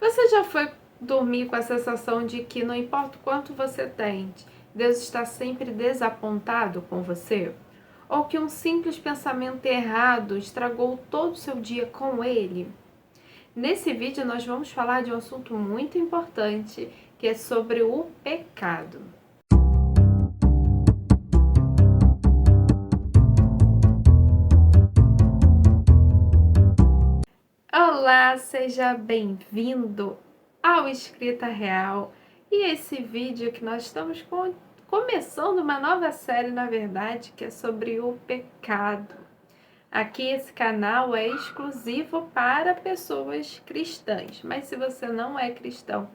Você já foi dormir com a sensação de que não importa o quanto você tente, Deus está sempre desapontado com você? Ou que um simples pensamento errado estragou todo o seu dia com Ele? Nesse vídeo nós vamos falar de um assunto muito importante, que é sobre o pecado. Olá, seja bem-vindo ao Escrita Real. E esse vídeo que nós estamos começando uma nova série, na verdade, que é sobre o pecado. Aqui esse canal é exclusivo para pessoas cristãs, mas se você não é cristão,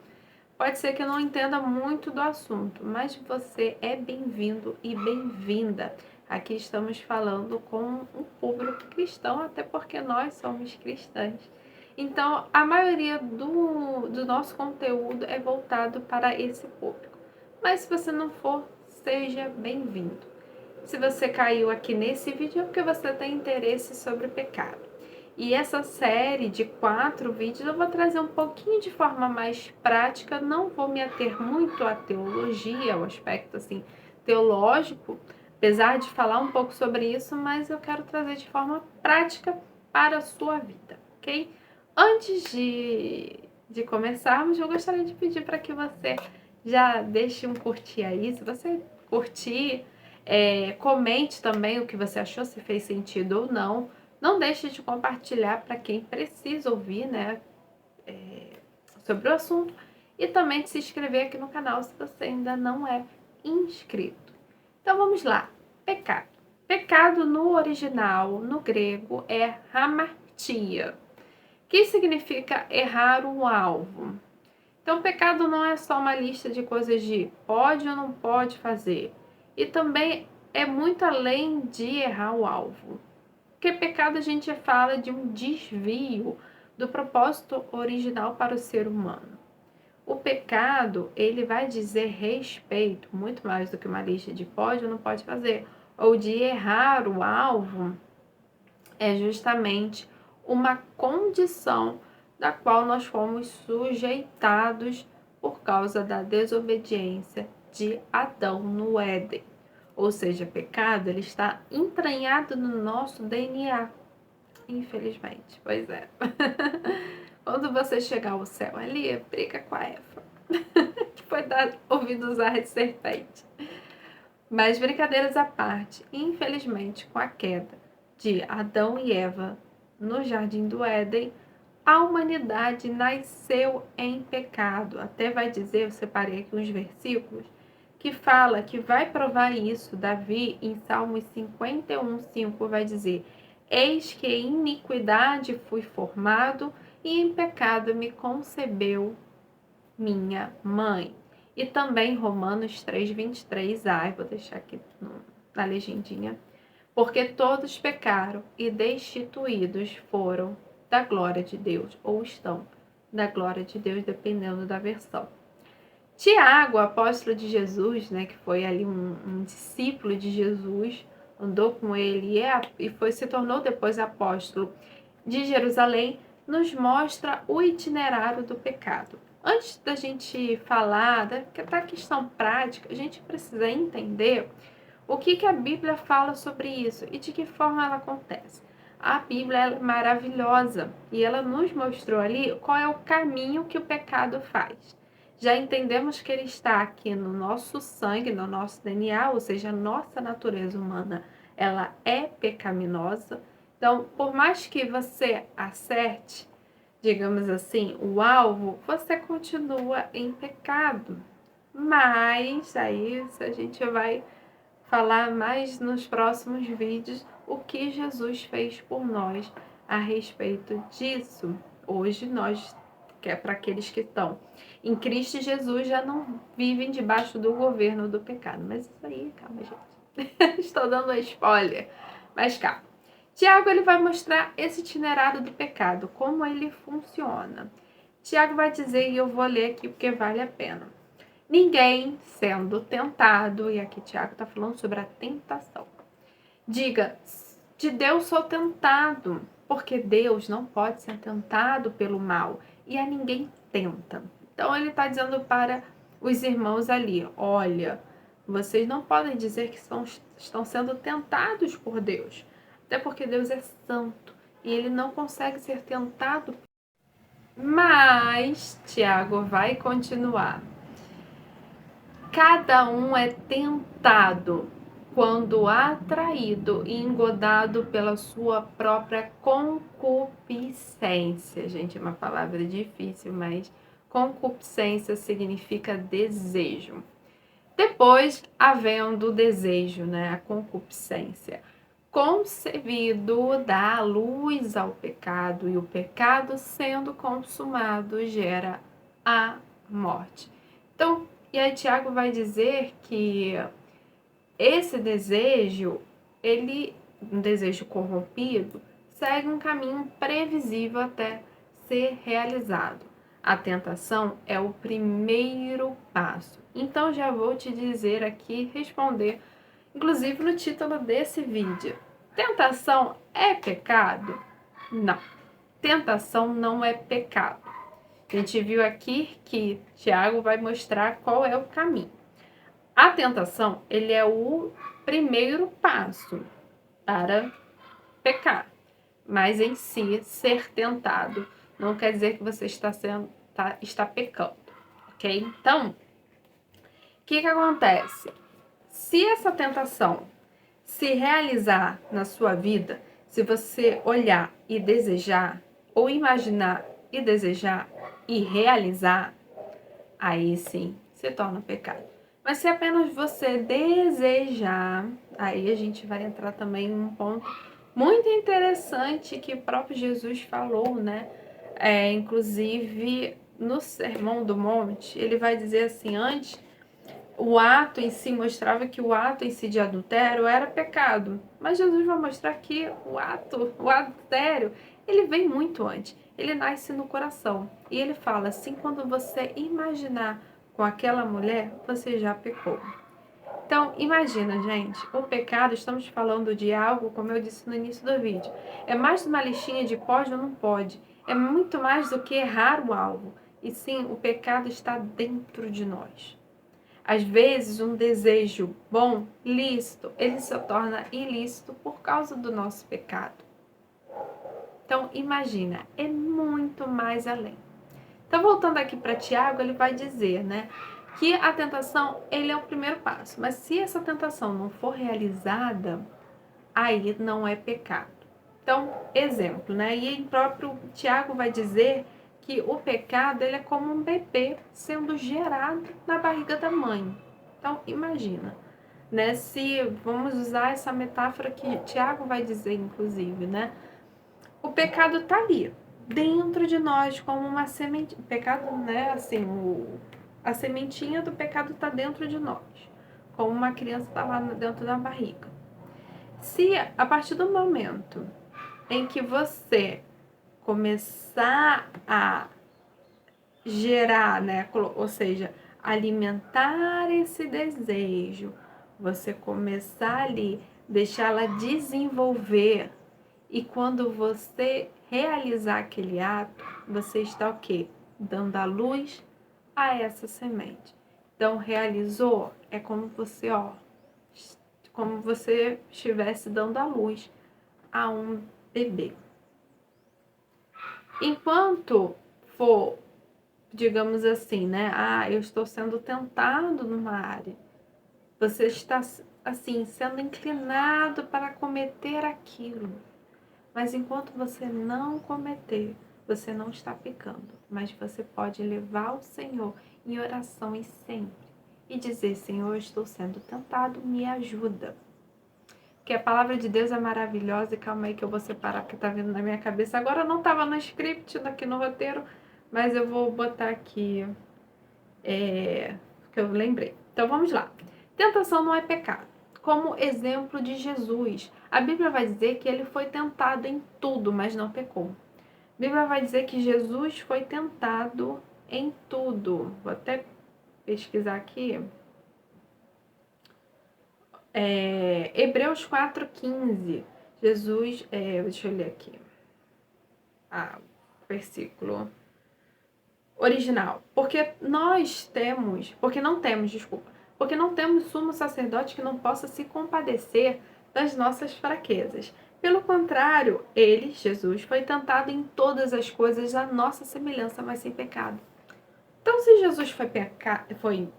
pode ser que não entenda muito do assunto, mas você é bem-vindo e bem-vinda. Aqui estamos falando com um público cristão, até porque nós somos cristãs. Então, a maioria do nosso conteúdo é voltado para esse público. Mas se você não for, seja bem-vindo. Se você caiu aqui nesse vídeo é porque você tem interesse sobre o pecado. E essa série de 4 vídeos eu vou trazer um pouquinho de forma mais prática, não vou me ater muito à teologia, ao aspecto assim teológico, apesar de falar um pouco sobre isso, mas eu quero trazer de forma prática para a sua vida, ok? Antes de começarmos, eu gostaria de pedir para que você já deixe um curtir aí. Se você curtir, comente também o que você achou, se fez sentido ou não. Não deixe de compartilhar para quem precisa ouvir, né, sobre o assunto. E também de se inscrever aqui no canal se você ainda não é inscrito. Então vamos lá. Pecado. Pecado no original, no grego, é hamartia, que significa errar o alvo. Então, pecado não é só uma lista de coisas de pode ou não pode fazer. E também é muito além de errar o alvo. Porque pecado a gente fala de um desvio do propósito original para o ser humano. O pecado, ele vai dizer respeito, muito mais do que uma lista de pode ou não pode fazer. Ou de errar o alvo, é justamente uma condição da qual nós fomos sujeitados por causa da desobediência de Adão no Éden. Ou seja, pecado, ele está entranhado no nosso DNA, infelizmente. Pois é. Quando você chegar ao céu ali, briga com a Eva, que foi dar ouvidos à serpente. Mas brincadeiras à parte, infelizmente, com a queda de Adão e Eva no Jardim do Éden, a humanidade nasceu em pecado. Até vai dizer, eu separei aqui uns versículos, que fala que vai provar isso. Davi, em Salmos 51:5, vai dizer: eis que em iniquidade fui formado e em pecado me concebeu minha mãe. E também Romanos 3:23, vou deixar aqui na legendinha, porque todos pecaram e destituídos foram da glória de Deus, ou estão da glória de Deus, dependendo da versão. Tiago, apóstolo de Jesus, né, que foi ali um discípulo de Jesus, andou com ele e se tornou depois apóstolo de Jerusalém, nos mostra o itinerário do pecado. Antes da gente falar da questão prática, a gente precisa entender o que a Bíblia fala sobre isso e de que forma ela acontece. A Bíblia é maravilhosa e ela nos mostrou ali qual é o caminho que o pecado faz. Já entendemos que ele está aqui no nosso sangue, no nosso DNA, ou seja, a nossa natureza humana, ela é pecaminosa. Então, por mais que você acerte, digamos assim, o alvo, você continua em pecado. Mas aí a gente vai falar mais nos próximos vídeos o que Jesus fez por nós a respeito disso. Hoje nós, que é para aqueles que estão em Cristo Jesus, já não vivem debaixo do governo do pecado. Mas isso aí, calma, gente. Estou dando um spoiler, mas calma. Tiago, ele vai mostrar esse itinerário do pecado, como ele funciona. Tiago vai dizer, e eu vou ler aqui porque vale a pena. Ninguém sendo tentado, e aqui Tiago está falando sobre a tentação. Diga, de Deus sou tentado, porque Deus não pode ser tentado pelo mal, e a ninguém tenta. Então ele está dizendo para os irmãos ali, olha, vocês não podem dizer que estão sendo tentados por Deus, até porque Deus é santo e ele não consegue ser tentado. Mas Tiago vai continuar. Cada um é tentado quando atraído e engodado pela sua própria concupiscência. Gente, é uma palavra difícil, mas concupiscência significa desejo. Depois, havendo o desejo, né, a concupiscência, concebido dá luz ao pecado, e o pecado, sendo consumado, gera a morte. Então, e aí Tiago vai dizer que esse desejo, um desejo corrompido, segue um caminho previsível até ser realizado. A tentação é o primeiro passo. Então já vou te dizer aqui, responder, inclusive no título desse vídeo. Tentação é pecado? Não. Tentação não é pecado. A gente viu aqui que Tiago vai mostrar qual é o caminho. A tentação, ele é o primeiro passo para pecar. Mas em si, ser tentado não quer dizer que você está pecando, ok? Então, o que acontece? Se essa tentação se realizar na sua vida, se você olhar e desejar, ou imaginar e desejar e realizar, aí sim se torna pecado. Mas se apenas você desejar, aí a gente vai entrar também em um ponto muito interessante que o próprio Jesus falou, né? Inclusive no Sermão do Monte, ele vai dizer assim, antes o ato em si mostrava que o ato em si de adultério era pecado. Mas Jesus vai mostrar que o adultério, ele vem muito antes. Ele nasce no coração. E ele fala assim, quando você imaginar com aquela mulher, você já pecou. Então, imagina, gente, o pecado, estamos falando de algo, como eu disse no início do vídeo, é mais uma listinha de pode ou não pode. É muito mais do que errar o alvo. E sim, o pecado está dentro de nós. Às vezes, um desejo bom, lícito, ele se torna ilícito por causa do nosso pecado. Então, imagina, é muito mais além. Então, voltando aqui para Tiago, ele vai dizer, né, que a tentação, ele é o primeiro passo. Mas se essa tentação não for realizada, aí não é pecado. Então, exemplo, né, e em próprio Tiago vai dizer que o pecado, ele é como um bebê sendo gerado na barriga da mãe. Então, imagina, né? Se vamos usar essa metáfora que Tiago vai dizer, inclusive, né? O pecado tá ali, dentro de nós, como uma semente. O pecado, né? Assim, a sementinha do pecado tá dentro de nós, como uma criança tá lá dentro da barriga. Se a partir do momento em que você começar a gerar, né? Ou seja, alimentar esse desejo, você começar ali, deixá-la desenvolver, e quando você realizar aquele ato, você está o quê? Dando a luz a essa semente. Então, realizou, é como você estivesse dando a luz a um bebê. Enquanto for, digamos assim, né? Eu estou sendo tentado numa área. Você está, assim, sendo inclinado para cometer aquilo. Mas enquanto você não cometer, você não está pecando. Mas você pode levar ao Senhor em oração e sempre. E dizer, Senhor, eu estou sendo tentado, me ajuda. Porque a palavra de Deus é maravilhosa. E calma aí que eu vou separar o que está vindo na minha cabeça. Agora não estava no script, aqui no roteiro. Mas eu vou botar aqui, que eu lembrei. Então vamos lá. Tentação não é pecado. Como exemplo de Jesus, a Bíblia vai dizer que ele foi tentado em tudo, mas não pecou. A Bíblia vai dizer que Jesus foi tentado em tudo. Vou até pesquisar aqui. Hebreus 4,15. Jesus, deixa eu ler aqui. Versículo. original. Porque não temos sumo sacerdote que não possa se compadecer das nossas fraquezas. Pelo contrário, ele, Jesus, foi tentado em todas as coisas à nossa semelhança, mas sem pecado. Então, se Jesus foi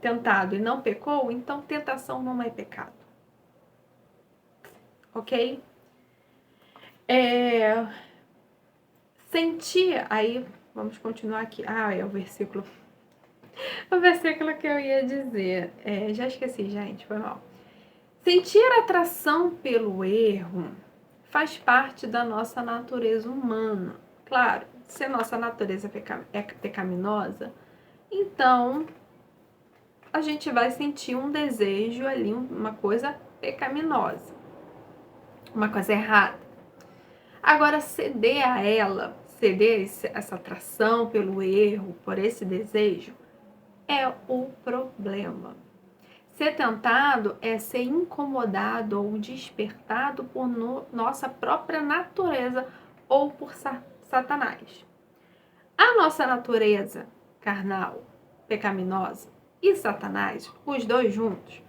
tentado e não pecou, então tentação não é pecado. Ok? Sentir, aí vamos continuar aqui. É o versículo. O versículo que eu ia dizer. Já esqueci, gente, foi mal. Sentir atração pelo erro faz parte da nossa natureza humana. Claro, se a nossa natureza é pecaminosa, então a gente vai sentir um desejo ali, uma coisa pecaminosa, uma coisa errada. Agora, ceder essa atração pelo erro, por esse desejo, é o problema. Ser tentado é ser incomodado ou despertado por nossa própria natureza ou por Satanás. A nossa natureza carnal, pecaminosa e Satanás, os dois juntos,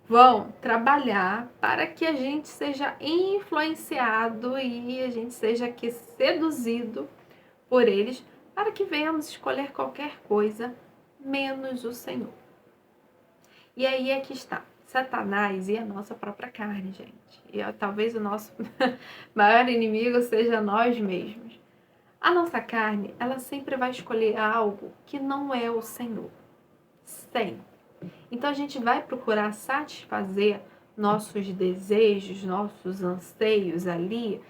vão trabalhar para que a gente seja influenciado e a gente seja aqui seduzido por eles para que venhamos escolher qualquer coisa menos o Senhor. E aí é que está, Satanás e a nossa própria carne, gente. E talvez o nosso maior inimigo seja nós mesmos. A nossa carne, ela sempre vai escolher algo que não é o Senhor. Sempre. Então a gente vai procurar satisfazer nossos desejos, nossos anseios ali,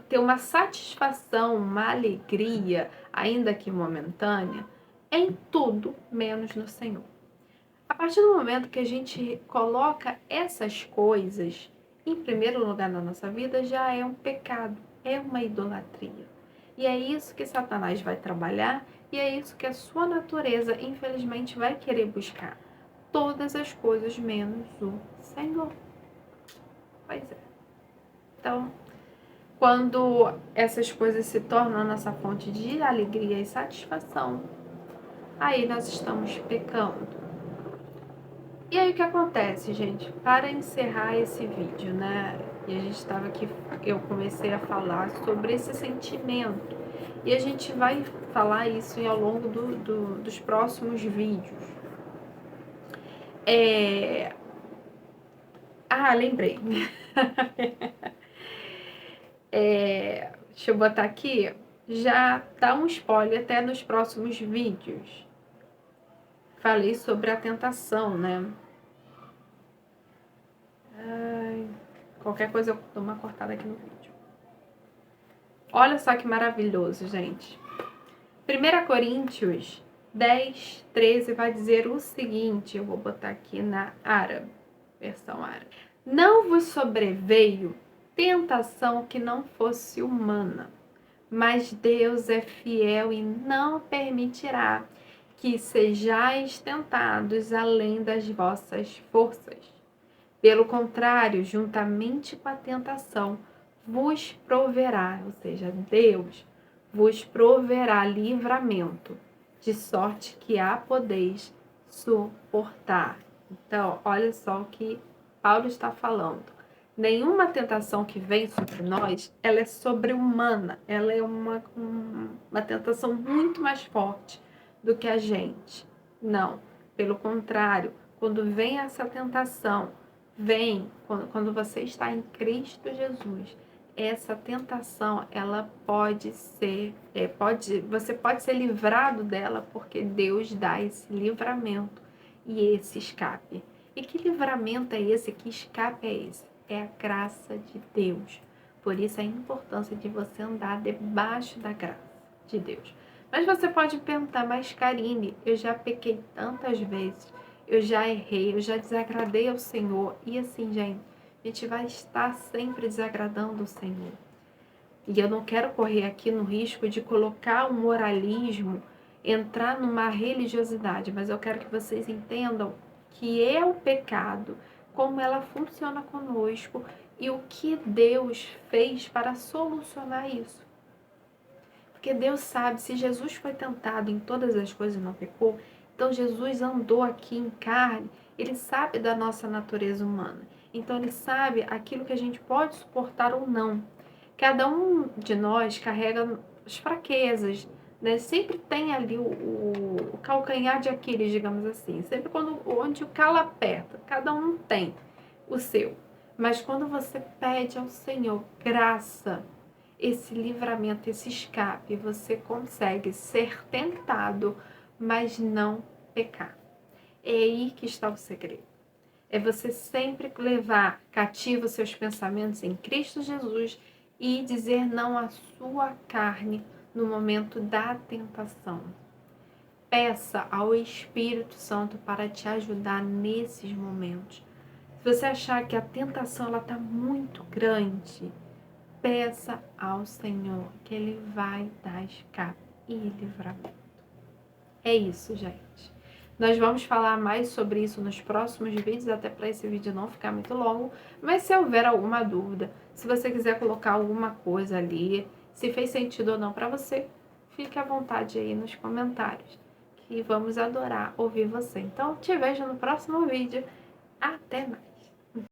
ter uma satisfação, uma alegria, ainda que momentânea, em tudo menos no Senhor. A partir do momento que a gente coloca essas coisas em primeiro lugar na nossa vida, já é um pecado, é uma idolatria. E é isso que Satanás vai trabalhar e é isso que a sua natureza, infelizmente, vai querer buscar. Todas as coisas menos o Senhor. Pois é. Então, quando essas coisas se tornam a nossa fonte de alegria e satisfação, aí nós estamos pecando. E aí o que acontece, gente? Para encerrar esse vídeo, né? E a gente estava aqui, eu comecei a falar sobre esse sentimento. E a gente vai falar isso ao longo dos próximos vídeos. Lembrei. Deixa eu botar aqui. Já dá um spoiler até nos próximos vídeos. Falei sobre a tentação, né? Qualquer coisa eu dou uma cortada aqui no vídeo. Olha só que maravilhoso, gente. 1 Coríntios 10, 13 vai dizer o seguinte, eu vou botar aqui na árabe, versão árabe. Não vos sobreveio tentação que não fosse humana, mas Deus é fiel e não permitirá que sejais tentados além das vossas forças. Pelo contrário, juntamente com a tentação, vos proverá, ou seja, Deus vos proverá livramento, de sorte que a podeis suportar. Então, olha só o que Paulo está falando. Nenhuma tentação que vem sobre nós, ela é sobre-humana, ela é uma tentação muito mais forte do que a gente. Não, pelo contrário, quando vem essa tentação, quando você está em Cristo Jesus, essa tentação, ela pode ser, você pode ser livrado dela porque Deus dá esse livramento e esse escape. E que livramento é esse? Que escape é esse? É a graça de Deus. Por isso a importância de você andar debaixo da graça de Deus. Mas você pode perguntar, mas Karine, eu já pequei tantas vezes, eu já errei, eu já desagradei ao Senhor. E assim, gente, a gente vai estar sempre desagradando o Senhor. E eu não quero correr aqui no risco de colocar um moralismo, entrar numa religiosidade, mas eu quero que vocês entendam que é o pecado, como ela funciona conosco e o que Deus fez para solucionar isso. Porque Porque Deus sabe, se Jesus foi tentado em todas as coisas e não pecou, então Jesus andou aqui em carne, ele sabe da nossa natureza humana. Então ele sabe aquilo que a gente pode suportar ou não. Cada um de nós carrega as fraquezas, né? Sempre tem ali o calcanhar de Aquiles, digamos assim. Sempre onde o calo aperta, cada um tem o seu. Mas quando você pede ao Senhor graça, esse livramento, esse escape, você consegue ser tentado, mas não pecar. É aí que está o segredo. É você sempre levar cativo os seus pensamentos em Cristo Jesus e dizer não à sua carne no momento da tentação. Peça ao Espírito Santo para te ajudar nesses momentos. Se você achar que a tentação está muito grande, peça ao Senhor que Ele vai dar escape e livramento. É isso, gente. Nós vamos falar mais sobre isso nos próximos vídeos, até para esse vídeo não ficar muito longo. Mas se houver alguma dúvida, se você quiser colocar alguma coisa ali, se fez sentido ou não para você, fique à vontade aí nos comentários, que vamos adorar ouvir você. Então, te vejo no próximo vídeo. Até mais!